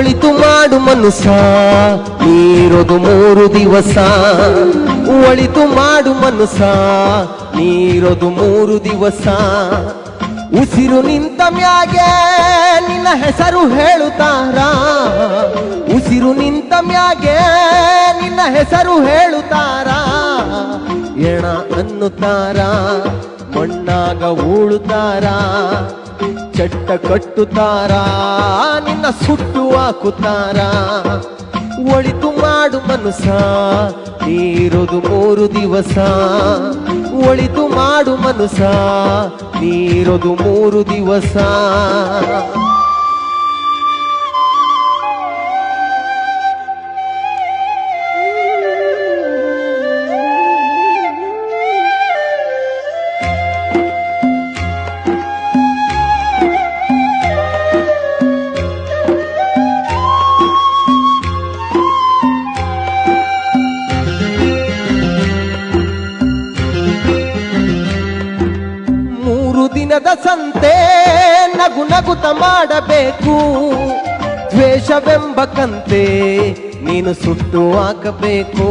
ಒಳಿತು ಮಾಡು ಮನುಷ್ಯ ನೀರೋದು 3 ದಿವಸ. ಒಳಿತು ಮಾಡು ಮನುಷ್ಯ ನೀರೋದು 3 ದಿವಸ. ಉಸಿರು ನಿಂತ ಮ್ಯಾಗೆ ನಿನ್ನ ಹೆಸರು ಹೇಳುತ್ತಾರ. ಉಸಿರು ನಿಂತ ಮ್ಯಾಗೆ ನಿನ್ನ ಹೆಸರು ಹೇಳುತ್ತಾರ. ಎಣ ಅನ್ನುತ್ತಾರ, ಮಣ್ಣಾಗ ಉಳುತ್ತಾರ, ಚಟ್ಟ ಕಟ್ಟುತ್ತಾರ, ನಿನ್ನ ಸುಟ್ಟು ಹಾಕುತ್ತಾರ. ಒಳಿತು ಮಾಡು ಮನುಷ್ಯ ನೀರೋದು 3 ದಿವಸ. ಒಳಿತು ಮಾಡು ಮನುಷ್ಯ ನೀರೋದು 3 ದಿವಸ. ದಿನದ ಸಂತೆ ನಗು ನಗುತ ಮಾಡಬೇಕು. ದ್ವೇಷವೆಂಬ ಕಂತೆ ನೀನು ಸುಟ್ಟು ಹಾಕಬೇಕು.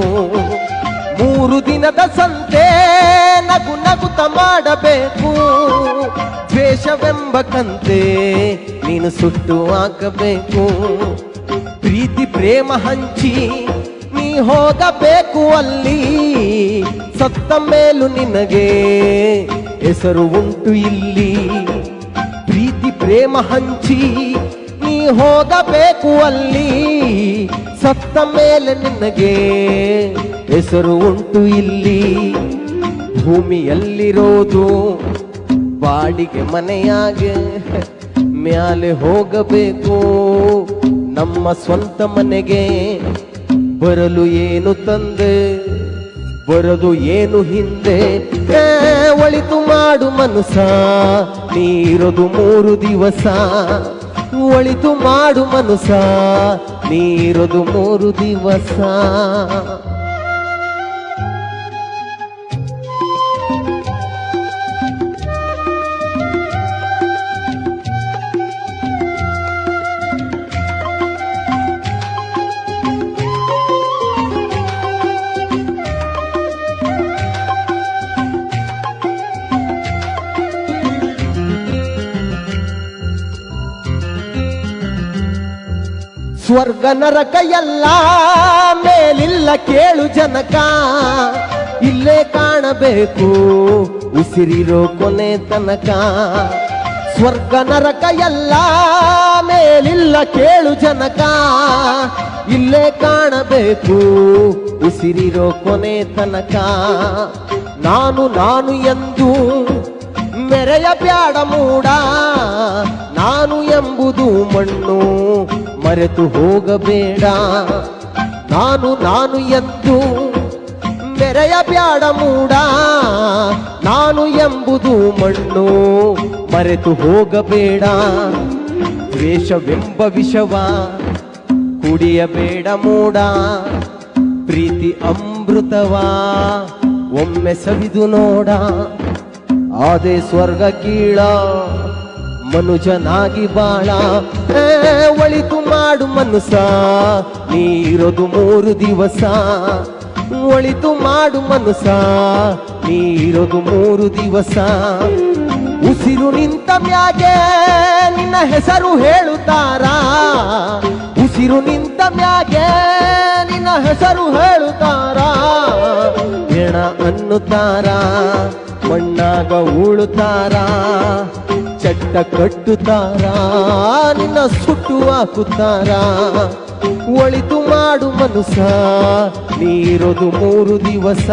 3 ದಿನದ ಸಂತೆ ನಗು ನಗುತ ಮಾಡಬೇಕು. ದ್ವೇಷವೆಂಬ ಕಂತೆ ನೀನು ಸುಟ್ಟು ಹಾಕಬೇಕು. ಪ್ರೀತಿ ಪ್ರೇಮ ಹಂಚಿ ನೀ ಹೋಗಬೇಕು ಅಲ್ಲಿ. ಸತ್ತ ಮೇಲೂ ನಿನಗೆ ಹೆಸರು ಉಂಟು ಇಲ್ಲಿ. ಪ್ರೀತಿ ಪ್ರೇಮ ಹಂಚಿ ನೀ ಹೋಗಬೇಕು ಅಲ್ಲಿ. ಸತ್ತ ಮೇಲೆ ನಿನಗೆ ಹೆಸರು ಉಂಟು ಇಲ್ಲಿ. ಭೂಮಿಯಲ್ಲಿರೋದು ಬಾಡಿಗೆ ಮನೆಯಾಗೆ, ಮ್ಯಾಲೆ ಹೋಗಬೇಕು ನಮ್ಮ ಸ್ವಂತ ಮನೆಗೆ. ಬರಲು ಏನು ತಂದೆ, ಬರದು ಏನು ಹಿಂದೆ. ಒಳಿತು ಮಾಡು ಮನುಷ್ಯ ನೀರೋದು 3 ದಿವಸ. ಒಳಿತು ಮಾಡು ಮನುಷ್ಯ ನೀರೋದು 3 ದಿವಸ. ಸ್ವರ್ಗ ನರಕ ಎಲ್ಲ ಮೇಲಿಲ್ಲ ಕೇಳು ಜನಕ. ಇಲ್ಲೇ ಕಾಣಬೇಕು ಉಸಿರಿರೋ ಕೊನೆ ತನಕ. ಸ್ವರ್ಗ ನರಕ ಎಲ್ಲ ಮೇಲಿಲ್ಲ ಕೇಳು ಜನಕ. ಇಲ್ಲೇ ಕಾಣಬೇಕು ಉಸಿರಿರೋ ಕೊನೆ ತನಕ. ನಾನು ನಾನು ಎಂದು ಮೆರೆಯ ಬ್ಯಾಡ ಮೂಡ. ನಾನು ಎಂಬುದು ಮಣ್ಣು ಮರೆತು ಹೋಗಬೇಡ. ನಾನು ನಾನು ಎಂದು ಮೆರೆಯ ಬ್ಯಾಡ ಮೂಡ. ನಾನು ಎಂಬುದು ಮಣ್ಣು ಮರೆತು ಹೋಗಬೇಡ. ದ್ವೇಷವೆಂಬ ವಿಷವ ಕುಡಿಯಬೇಡ ಮೂಡ. ಪ್ರೀತಿ ಅಮೃತವಾ ಒಮ್ಮೆ ಸವಿದು ನೋಡ. ಆದೆ ಸ್ವರ್ಗ ಕೀಳ ಮನುಜನಾಗಿ ಬಾಳ. ಒಳಿತು ಮಾಡು ಮನುಷ್ಯ ನೀರೋದು 3 ದಿವಸ. ಒಳಿತು ಮಾಡು ಮನುಷ್ಯ ನೀರೋದು 3 ದಿವಸ. ಉಸಿರು ನಿಂತ ಮ್ಯಾಗೆ ನಿನ್ನ ಹೆಸರು ಹೇಳುತ್ತಾರ. ಉಸಿರು ನಿಂತ ಮ್ಯಾಗೆ ನಿನ್ನ ಹೆಸರು ಹೇಳುತ್ತಾರ. ಎಣ ಅನ್ನುತ್ತಾರ, ಮಣ್ಣಾಗ ಉಳುತ್ತಾರ, ಚಟ್ಟ ಕಟ್ಟುತ್ತಾರ, ನಿನ್ನ ಸುಟ್ಟು ಹಾಕುತ್ತಾರ. ಒಳಿತು ಮಾಡು ಮನುಷ್ಯ ನೀರೋದು 3 ದಿವಸ.